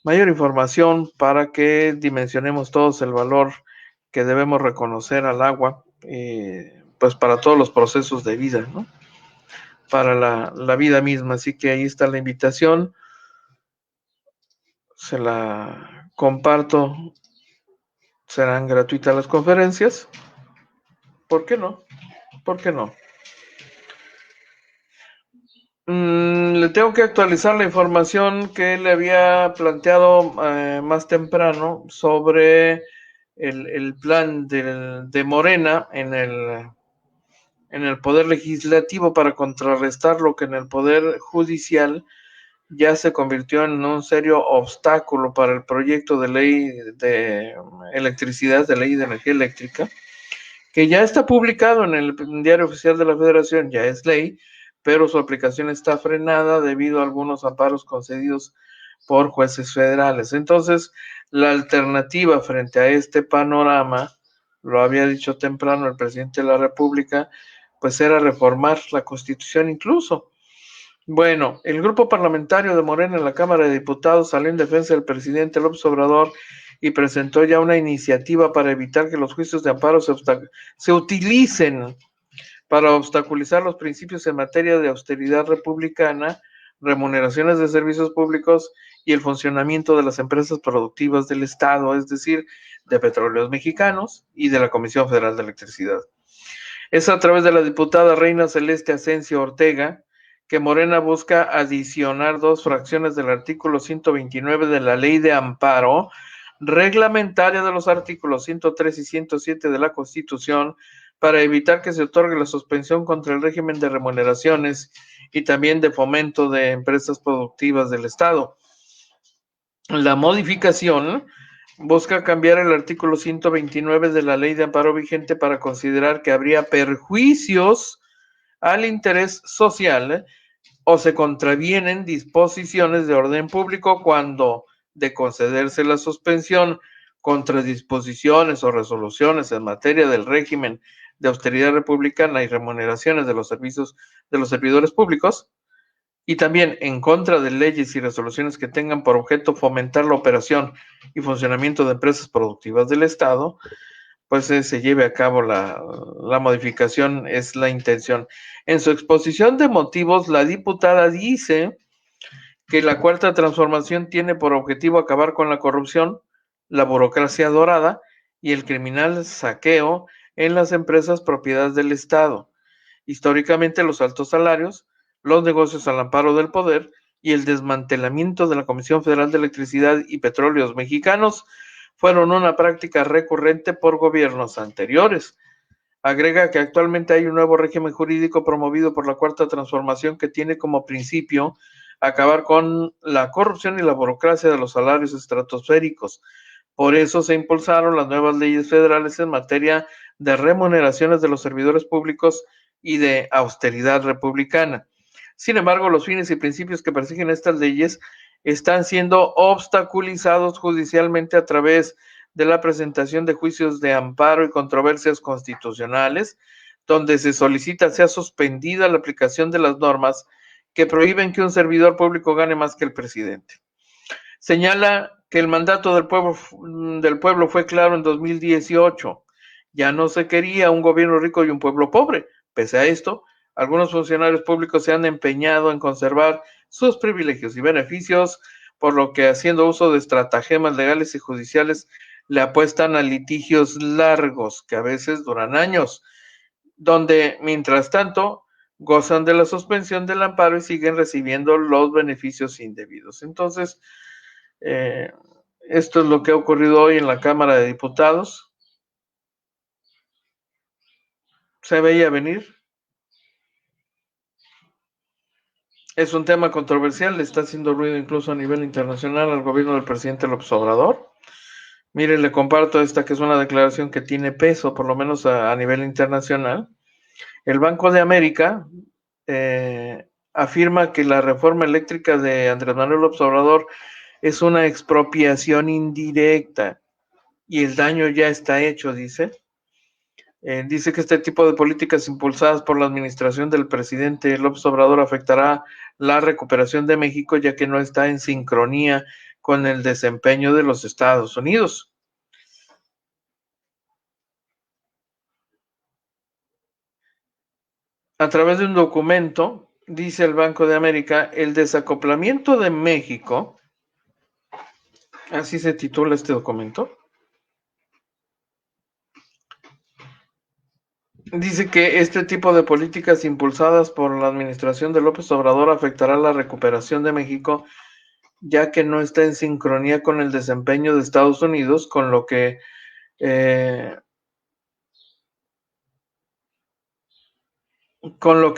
B: información para que dimensionemos todos el valor que debemos reconocer al agua, pues para todos los procesos de vida, ¿no? Para la vida misma. Así que ahí está la invitación. Se la comparto. Serán gratuitas las conferencias. ¿Por qué no? ¿Por qué no? Le tengo que actualizar la información que le había planteado más temprano sobre el plan de Morena en el Poder Legislativo para contrarrestar lo que en el Poder Judicial ya se convirtió en un serio obstáculo para el proyecto de ley de electricidad, de ley de energía eléctrica, que ya está publicado en el Diario Oficial de la Federación, ya es ley, pero su aplicación está frenada debido a algunos amparos concedidos por jueces federales. Entonces, la alternativa frente a este panorama, lo había dicho temprano el presidente de la República, pues era reformar la Constitución incluso. Bueno, el grupo parlamentario de Morena en la Cámara de Diputados salió en defensa del presidente López Obrador y presentó ya una iniciativa para evitar que los juicios de amparo se utilicen para obstaculizar los principios en materia de austeridad republicana, remuneraciones de servicios públicos y el funcionamiento de las empresas productivas del Estado, es decir, de Petróleos Mexicanos y de la Comisión Federal de Electricidad. Es a través de la diputada Reina Celeste Asensio Ortega que Morena busca adicionar 2 fracciones del artículo 129 de la Ley de Amparo reglamentaria de los artículos 103 y 107 de la Constitución para evitar que se otorgue la suspensión contra el régimen de remuneraciones y también de fomento de empresas productivas del Estado. La modificación busca cambiar el artículo 129 de la Ley de Amparo vigente para considerar que habría perjuicios al interés social o se contravienen disposiciones de orden público cuando, de concederse la suspensión contra disposiciones o resoluciones en materia del régimen de austeridad republicana y remuneraciones de los servicios de los servidores públicos, y también en contra de leyes y resoluciones que tengan por objeto fomentar la operación y funcionamiento de empresas productivas del Estado, pues se lleve a cabo la modificación, es la intención. En su exposición de motivos, la diputada dice que la Cuarta Transformación tiene por objetivo acabar con la corrupción, la burocracia dorada y el criminal saqueo en las empresas propiedad del Estado. Históricamente, los altos salarios, los negocios al amparo del poder y el desmantelamiento de la Comisión Federal de Electricidad y Petróleos Mexicanos fueron una práctica recurrente por gobiernos anteriores. Agrega que actualmente hay un nuevo régimen jurídico promovido por la Cuarta Transformación que tiene como principio acabar con la corrupción y la burocracia de los salarios estratosféricos. Por eso se impulsaron las nuevas leyes federales en materia de remuneraciones de los servidores públicos y de austeridad republicana. Sin embargo, los fines y principios que persiguen estas leyes están siendo obstaculizados judicialmente a través de la presentación de juicios de amparo y controversias constitucionales, donde se solicita sea suspendida la aplicación de las normas que prohíben que un servidor público gane más que el presidente. Señala que el mandato del pueblo fue claro en 2018. Ya no se quería un gobierno rico y un pueblo pobre. Pese a esto, algunos funcionarios públicos se han empeñado en conservar sus privilegios y beneficios, por lo que haciendo uso de estratagemas legales y judiciales le apuestan a litigios largos que a veces duran años, donde mientras tanto gozan de la suspensión del amparo y siguen recibiendo los beneficios indebidos. Entonces, esto es lo que ha ocurrido hoy en la Cámara de Diputados. Se veía venir. Es un tema controversial, le está haciendo ruido incluso a nivel internacional al gobierno del presidente López Obrador. Mire, le comparto esta que es una declaración que tiene peso, por lo menos a nivel internacional. El Banco de América afirma que la reforma eléctrica de Andrés Manuel López Obrador es una expropiación indirecta y el daño ya está hecho, dice. Dice que este tipo de políticas impulsadas por la administración del presidente López Obrador afectará la recuperación de México, ya que no está en sincronía con el desempeño de los Estados Unidos. A través de un documento, dice el Banco de América, el desacoplamiento de México, así se titula este documento, dice que este tipo de políticas impulsadas por la administración de López Obrador afectará la recuperación de México, ya que no está en sincronía con el desempeño de Estados Unidos, con lo que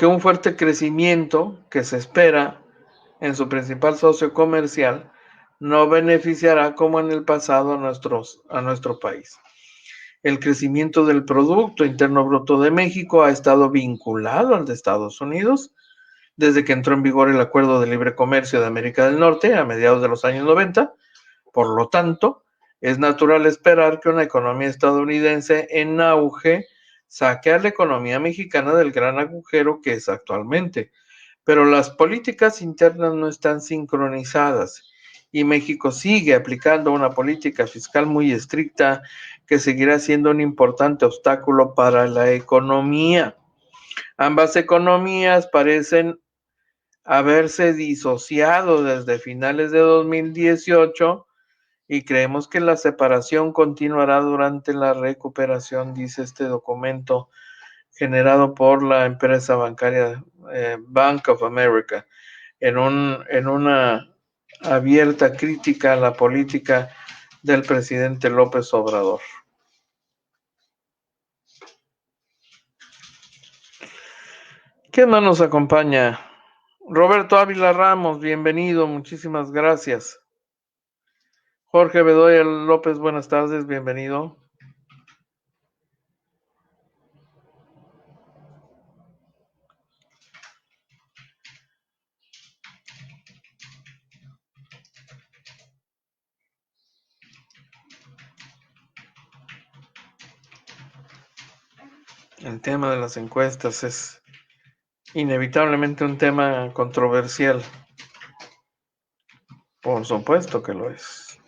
B: un fuerte crecimiento que se espera en su principal socio comercial no beneficiará como en el pasado a nuestro país. El crecimiento del Producto Interno Bruto de México ha estado vinculado al de Estados Unidos, desde que entró en vigor el Acuerdo de Libre Comercio de América del Norte a mediados de los años 90. Por lo tanto, es natural esperar que una economía estadounidense en auge saque a la economía mexicana del gran agujero que es actualmente. Pero las políticas internas no están sincronizadas y México sigue aplicando una política fiscal muy estricta que seguirá siendo un importante obstáculo para la economía. Ambas economías parecen haberse disociado desde finales de 2018 y creemos que la separación continuará durante la recuperación, dice este documento generado por la empresa bancaria Bank of America, en una abierta crítica a la política del presidente López Obrador. ¿Quién más nos acompaña? Roberto Ávila Ramos, bienvenido, muchísimas gracias. Jorge Bedoya López, buenas tardes, bienvenido. El tema de las encuestas es inevitablemente un tema controversial. Por supuesto que lo es.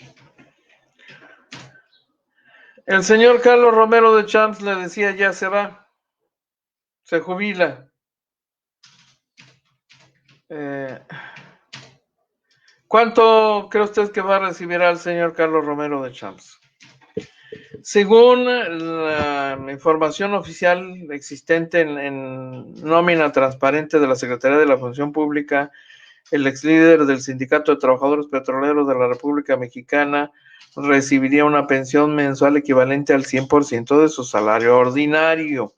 B: El señor Carlos Romero de Champs le decía, ya se va, se jubila. ¿Cuánto cree usted que va a recibir al señor Carlos Romero de Champs? Según la información oficial existente en nómina transparente de la Secretaría de la Función Pública, el ex líder del Sindicato de Trabajadores Petroleros de la República Mexicana recibiría una pensión mensual equivalente al 100% de su salario ordinario,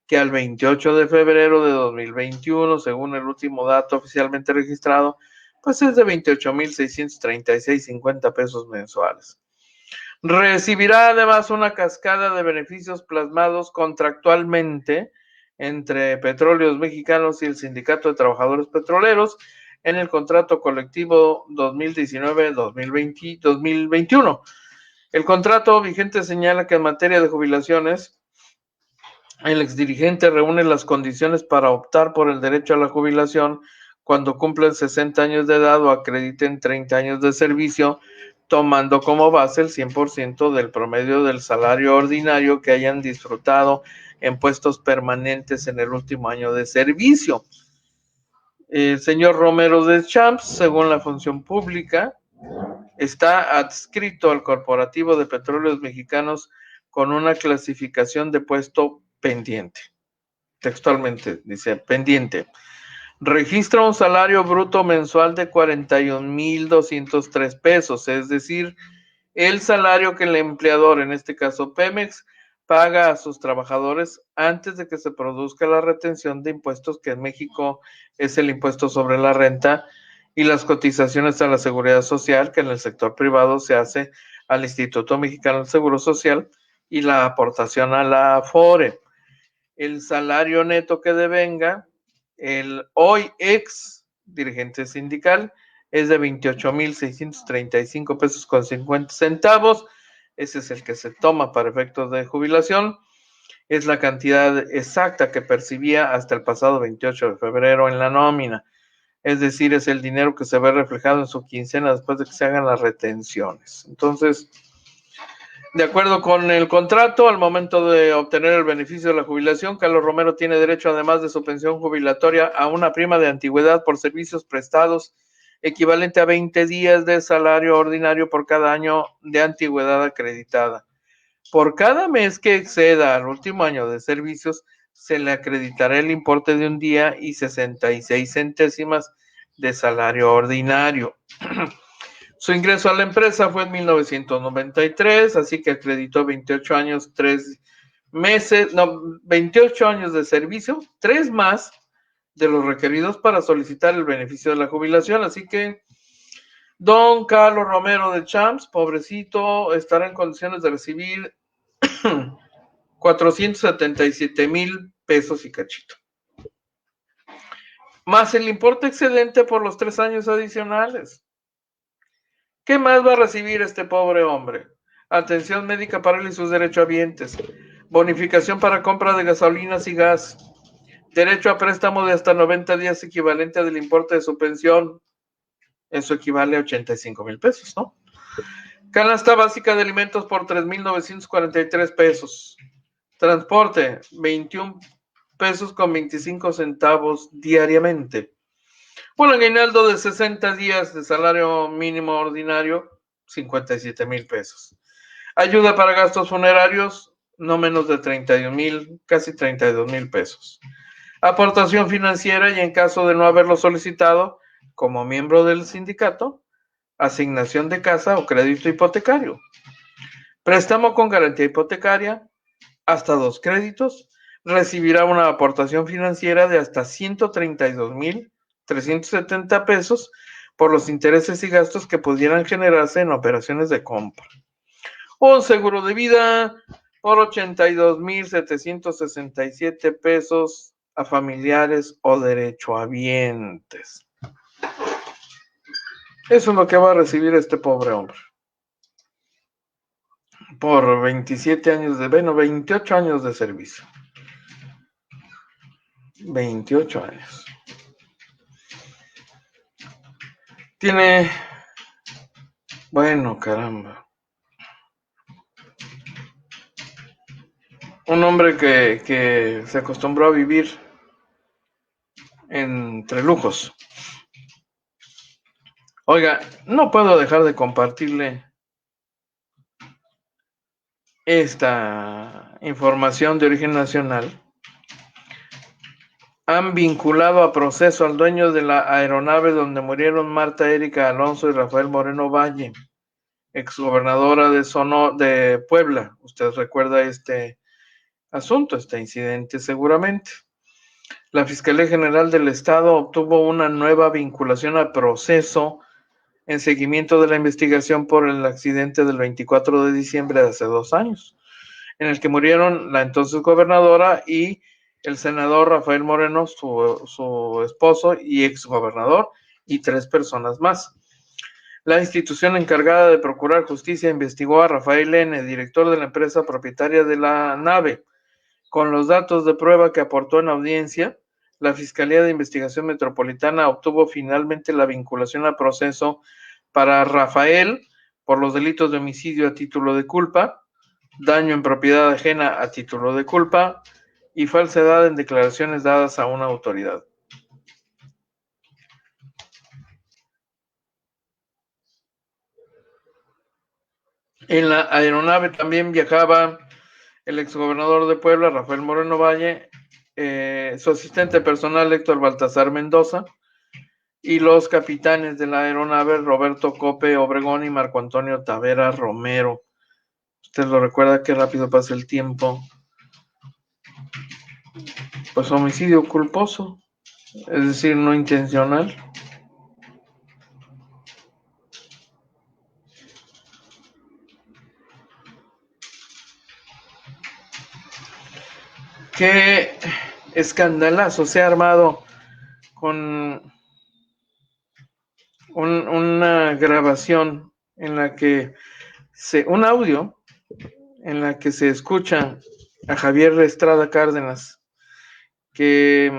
B: que al 28 de febrero de 2021, según el último dato oficialmente registrado, pues es de 28,636.50 pesos mensuales. Recibirá además una cascada de beneficios plasmados contractualmente entre Petróleos Mexicanos y el Sindicato de Trabajadores Petroleros en el contrato colectivo 2019-2021. El contrato vigente señala que en materia de jubilaciones, el exdirigente reúne las condiciones para optar por el derecho a la jubilación cuando cumplen 60 años de edad o acrediten 30 años de servicio, tomando como base el 100% del promedio del salario ordinario que hayan disfrutado en puestos permanentes en el último año de servicio. El señor Romero de Champs, según la Función Pública, está adscrito al Corporativo de Petróleos Mexicanos con una clasificación de puesto pendiente. Textualmente dice pendiente. Registra un salario bruto mensual de 41,203 pesos, es decir, el salario que el empleador, en este caso Pemex, paga a sus trabajadores antes de que se produzca la retención de impuestos, que en México es el impuesto sobre la renta, y las cotizaciones a la Seguridad Social, que en el sector privado se hace al Instituto Mexicano del Seguro Social, y la aportación a la AFORE. El salario neto que devenga el hoy ex dirigente sindical es de 28,635 pesos con 50 centavos. Ese es el que se toma para efectos de jubilación. Es la cantidad exacta que percibía hasta el pasado 28 de febrero en la nómina. Es decir, es el dinero que se ve reflejado en su quincena después de que se hagan las retenciones. Entonces, de acuerdo con el contrato, al momento de obtener el beneficio de la jubilación, Carlos Romero tiene derecho, además de su pensión jubilatoria, a una prima de antigüedad por servicios prestados equivalente a 20 días de salario ordinario por cada año de antigüedad acreditada. Por cada mes que exceda al último año de servicios, se le acreditará el importe de un día y 66 centésimas de salario ordinario. Su ingreso a la empresa fue en 1993, así que acreditó 28 años, 28 años de servicio, 3 más de los requeridos para solicitar el beneficio de la jubilación. Así que don Carlos Romero de Champs, pobrecito, estará en condiciones de recibir 477,000 pesos y cachito. más el importe excedente por los 3 años adicionales. ¿Qué más va a recibir este pobre hombre? Atención médica para él y sus derechohabientes, bonificación para compra de gasolinas y gas, derecho a préstamo de hasta 90 días equivalente del importe de su pensión. Eso equivale a 85,000 pesos, ¿no? Canasta básica de alimentos por 3,943 pesos. Transporte, 21 pesos con 25 centavos diariamente. Un aguinaldo de 60 días de salario mínimo ordinario, 57,000 pesos. Ayuda para gastos funerarios, no menos de 31,000, casi 32,000 pesos. Aportación financiera y en caso de no haberlo solicitado, como miembro del sindicato, asignación de casa o crédito hipotecario. Préstamo con garantía hipotecaria, hasta 2 créditos, recibirá una aportación financiera de hasta 132,370 pesos por los intereses y gastos que pudieran generarse en operaciones de compra. Un seguro de vida por 82,767 pesos a familiares o derechohabientes. Eso es lo que va a recibir este pobre hombre. Por 28 años de servicio. 28 años. Tiene, bueno, caramba. Un hombre que se acostumbró a vivir entre lujos. Oiga, no puedo dejar de compartirle esta información de origen nacional. Han vinculado a proceso al dueño de la aeronave donde murieron Marta Erika Alonso y Rafael Moreno Valle, exgobernadora de Puebla. Usted recuerda este asunto, este incidente seguramente. La Fiscalía General del Estado obtuvo una nueva vinculación a proceso en seguimiento de la investigación por el accidente del 24 de diciembre de hace 2 años, en el que murieron la entonces gobernadora y el senador Rafael Moreno, su esposo y exgobernador, y 3 personas más. La institución encargada de procurar justicia investigó a Rafael N., director de la empresa propietaria de la nave. Con los datos de prueba que aportó en audiencia, la Fiscalía de Investigación Metropolitana obtuvo finalmente la vinculación a proceso para Rafael por los delitos de homicidio a título de culpa, daño en propiedad ajena a título de culpa y falsedad en declaraciones dadas a una autoridad. En la aeronave también viajaba el exgobernador de Puebla, Rafael Moreno Valle, su asistente personal, Héctor Baltasar Mendoza, y los capitanes de la aeronave, Roberto Cope Obregón y Marco Antonio Tavera Romero. Usted lo recuerda, qué rápido pasa el tiempo. Pues homicidio culposo, es decir, no intencional. Qué escandalazo se ha armado con una grabación en la que un audio en la que se escucha a Javier Estrada Cárdenas, que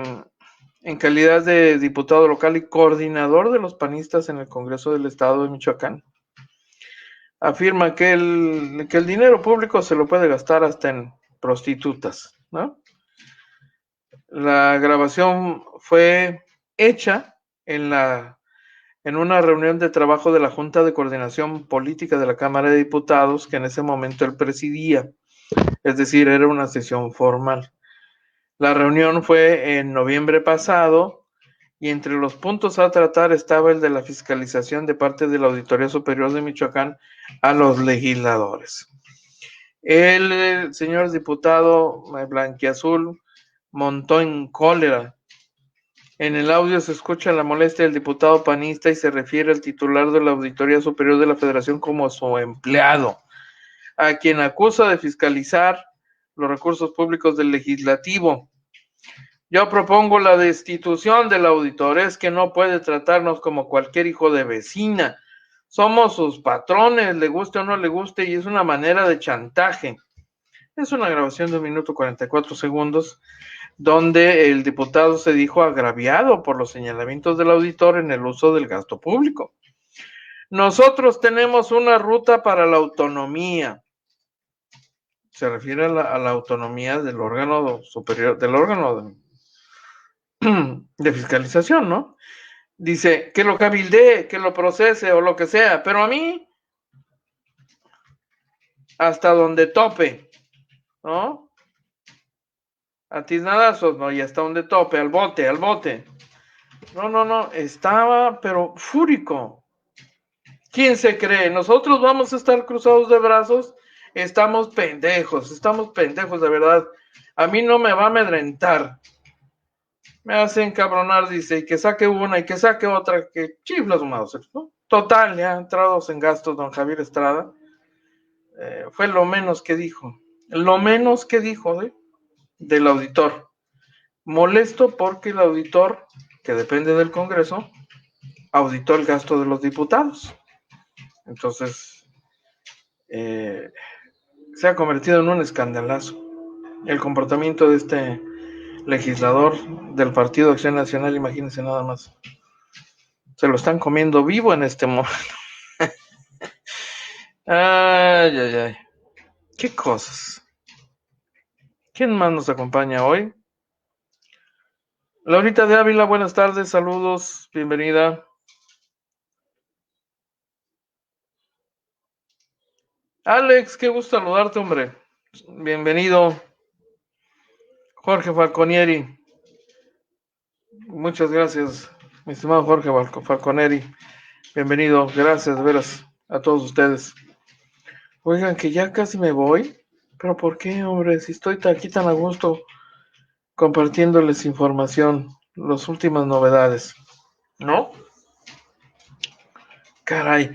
B: en calidad de diputado local y coordinador de los panistas en el Congreso del Estado de Michoacán, afirma que el dinero público se lo puede gastar hasta en prostitutas, ¿no? La grabación fue hecha en una reunión de trabajo de la Junta de Coordinación Política de la Cámara de Diputados, que en ese momento él presidía, es decir, era una sesión formal. La reunión fue en noviembre pasado y entre los puntos a tratar estaba el de la fiscalización de parte de la Auditoría Superior de Michoacán a los legisladores. El señor diputado blanquiazul montó en cólera. En el audio se escucha la molestia del diputado panista y se refiere al titular de la Auditoría Superior de la Federación como su empleado, a quien acusa de fiscalizar los recursos públicos del legislativo. Yo propongo la destitución del auditor. Es que no puede tratarnos como cualquier hijo de vecina. Somos sus patrones, le guste o no le guste, y es una manera de chantaje. Es una grabación de 1 minuto 44 segundos, donde el diputado se dijo agraviado por los señalamientos del auditor en el uso del gasto público. Nosotros tenemos una ruta para la autonomía. Se refiere a la autonomía del órgano superior, del órgano de fiscalización, ¿no? Dice que lo cabildee, que lo procese o lo que sea, pero a mí, hasta donde tope, ¿no? A tiznadazos, ¿no? Y hasta donde tope, al bote, al bote. No, estaba, pero fúrico. ¿Quién se cree? ¿Nosotros vamos a estar cruzados de brazos? Estamos pendejos de verdad. A mí no me va a amedrentar. Me hace encabronar, dice, y que saque una y que saque otra, que chiflas humanos, ¿no? Total, ya entrados en gastos, don Javier Estrada. Fue lo menos que dijo. Lo menos que dijo del auditor. Molesto porque el auditor, que depende del Congreso, auditó el gasto de los diputados. Entonces, se ha convertido en un escandalazo el comportamiento de este legislador del Partido Acción Nacional. Imagínense nada más. Se lo están comiendo vivo en este momento. Ay. Qué cosas. ¿Quién más nos acompaña hoy? Laurita de Ávila, buenas tardes, saludos, bienvenida. Alex, qué gusto saludarte, hombre. Bienvenido. Jorge Falconieri. Muchas gracias, mi estimado Jorge Falconieri. Bienvenido, gracias de veras a todos ustedes. Oigan, que ya casi me voy. ¿Pero por qué, hombre? Si estoy aquí tan a gusto compartiéndoles información, las últimas novedades, ¿no? Caray.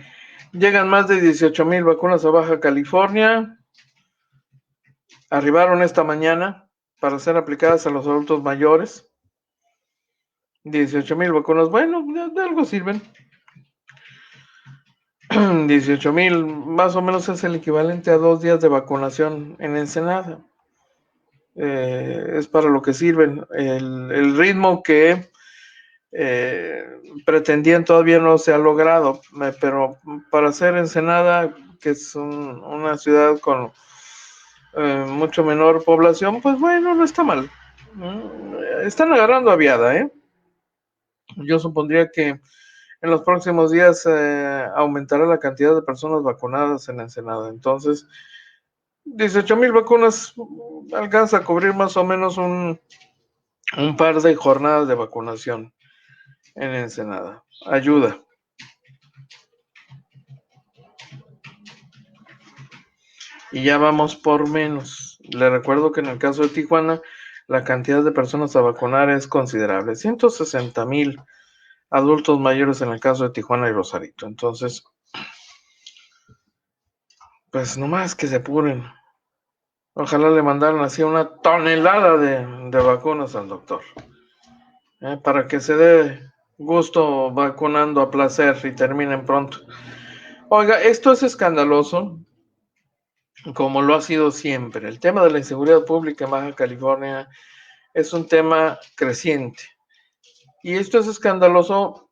B: Llegan más de 18,000 vacunas a Baja California. Arribaron esta mañana para ser aplicadas a los adultos mayores. 18,000 vacunas. Bueno, de algo sirven. 18,000 más o menos es el equivalente a 2 días de vacunación en Ensenada. Es para lo que sirven. El ritmo que pretendían todavía no se ha logrado, pero para hacer Ensenada, que es una ciudad con mucho menor población, pues bueno, no está mal. Están agarrando aviada, Yo supondría que en los próximos días aumentará la cantidad de personas vacunadas en Ensenada. Entonces, 18,000 vacunas alcanza a cubrir más o menos un par de jornadas de vacunación en Ensenada. Ayuda. Y ya vamos por menos. Le recuerdo que en el caso de Tijuana, la cantidad de personas a vacunar es considerable. 160,000 adultos mayores en el caso de Tijuana y Rosarito. Entonces, pues nomás que se apuren. Ojalá le mandaran así una tonelada de vacunas al doctor. Para que se dé gusto vacunando a placer y terminen pronto. Oiga, esto es escandaloso, como lo ha sido siempre. El tema de la inseguridad pública en Baja California es un tema creciente. Y esto es escandaloso.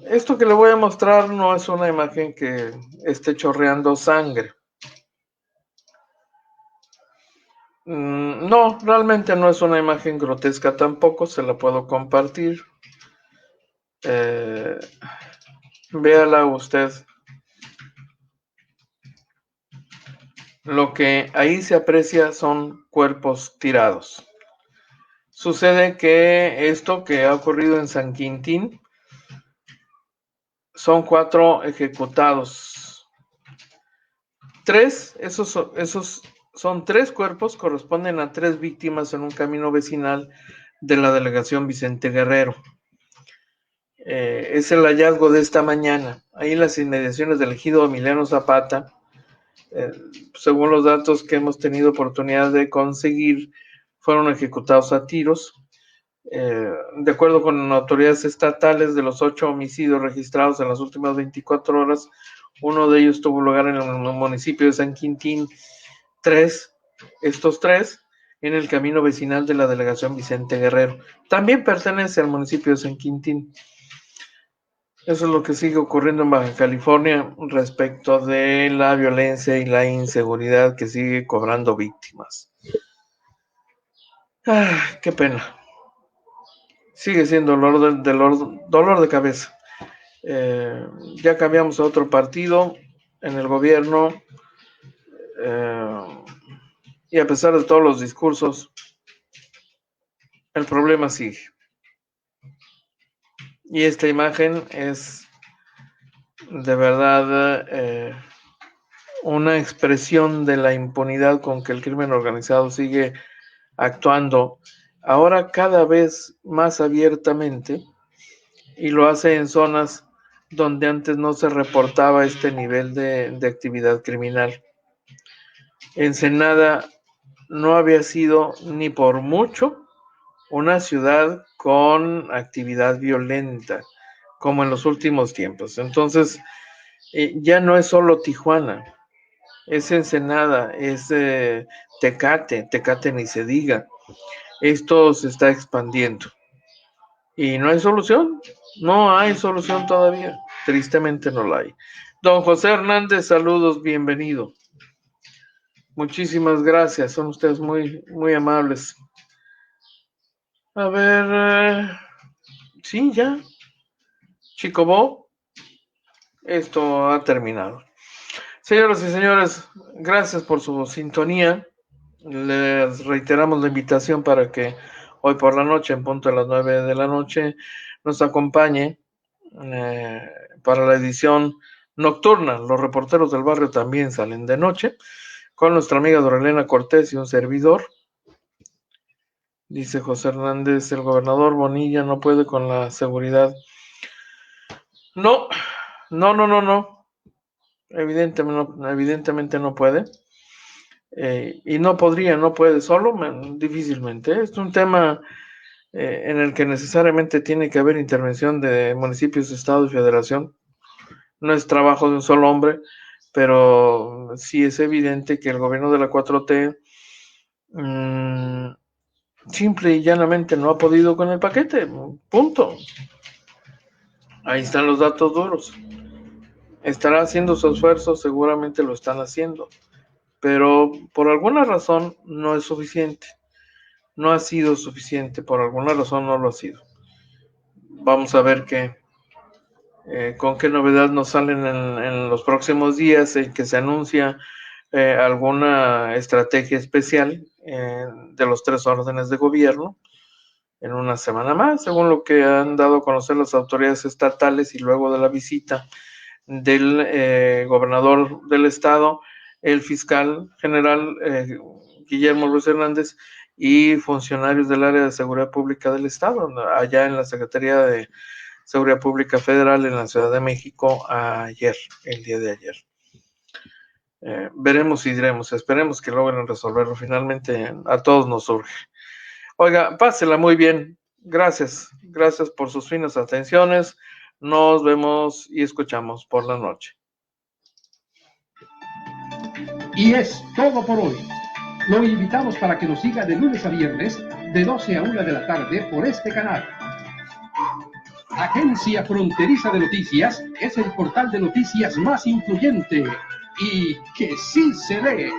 B: Esto que le voy a mostrar no es una imagen que esté chorreando sangre. No, realmente no es una imagen grotesca tampoco, se la puedo compartir. Véala usted. Lo que ahí se aprecia son cuerpos tirados. Sucede que esto que ha ocurrido en San Quintín son 4 ejecutados. 3, esos son 3 cuerpos, corresponden a 3 víctimas en un camino vecinal de la delegación Vicente Guerrero. Es el hallazgo de esta mañana, ahí en las inmediaciones del ejido Emiliano Zapata. Según los datos que hemos tenido oportunidad de conseguir, fueron ejecutados a tiros. De acuerdo con autoridades estatales, de los 8 homicidios registrados en las últimas 24 horas, uno de ellos tuvo lugar en el municipio de San Quintín. Estos 3 en el camino vecinal de la delegación Vicente Guerrero. También pertenece al municipio de San Quintín. Eso es lo que sigue ocurriendo en Baja California respecto de la violencia y la inseguridad que sigue cobrando víctimas. Qué pena. Sigue siendo dolor de cabeza. Ya cambiamos a otro partido en el gobierno y a pesar de todos los discursos, el problema sigue. Y esta imagen es de verdad una expresión de la impunidad con que el crimen organizado sigue actuando, ahora cada vez más abiertamente, y lo hace en zonas donde antes no se reportaba este nivel de actividad criminal. Ensenada no había sido ni por mucho una ciudad con actividad violenta como en los últimos tiempos. Entonces, ya no es solo Tijuana, es Ensenada, es Tecate ni se diga. Esto se está expandiendo y no hay solución todavía, tristemente no la hay. Don José Hernández, saludos, bienvenido. Muchísimas gracias, son ustedes muy, muy amables. A ver, sí, ya. Chicobo, esto ha terminado. Señoras y señores, gracias por su sintonía. Les reiteramos la invitación para que hoy por la noche, en punto de las 9 de la noche, nos acompañe para la edición nocturna. Los reporteros del barrio también salen de noche, con nuestra amiga Dorelena Cortés y un servidor. Dice José Hernández, el gobernador Bonilla no puede con la seguridad. No. Evidentemente no puede. Y no puede solo, difícilmente. Es un tema en el que necesariamente tiene que haber intervención de municipios, estado y federación. No es trabajo de un solo hombre, pero sí es evidente que el gobierno de la 4T simple y llanamente no ha podido con el paquete, punto. Ahí están los datos duros. Estará haciendo su esfuerzo, seguramente lo están haciendo, pero por alguna razón no es suficiente. No ha sido suficiente, por alguna razón no lo ha sido. Vamos a ver con qué novedad nos salen en los próximos días, en que se anuncia alguna estrategia especial de los 3 órdenes de gobierno en una semana más, según lo que han dado a conocer las autoridades estatales y luego de la visita del gobernador del estado, el fiscal general Guillermo Ruiz Hernández y funcionarios del área de seguridad pública del estado, allá en la Secretaría de Seguridad Pública Federal en la Ciudad de México el día de ayer. Veremos y diremos, esperemos que logren resolverlo, finalmente a todos nos surge. Oiga, pásela muy bien, gracias por sus finas atenciones, nos vemos y escuchamos por la noche.
D: Y es todo por hoy. Lo invitamos para que nos siga de lunes a viernes, de 12 a 1 de la tarde por este canal. Agencia Fronteriza de Noticias es el portal de noticias más influyente y que sí se lee.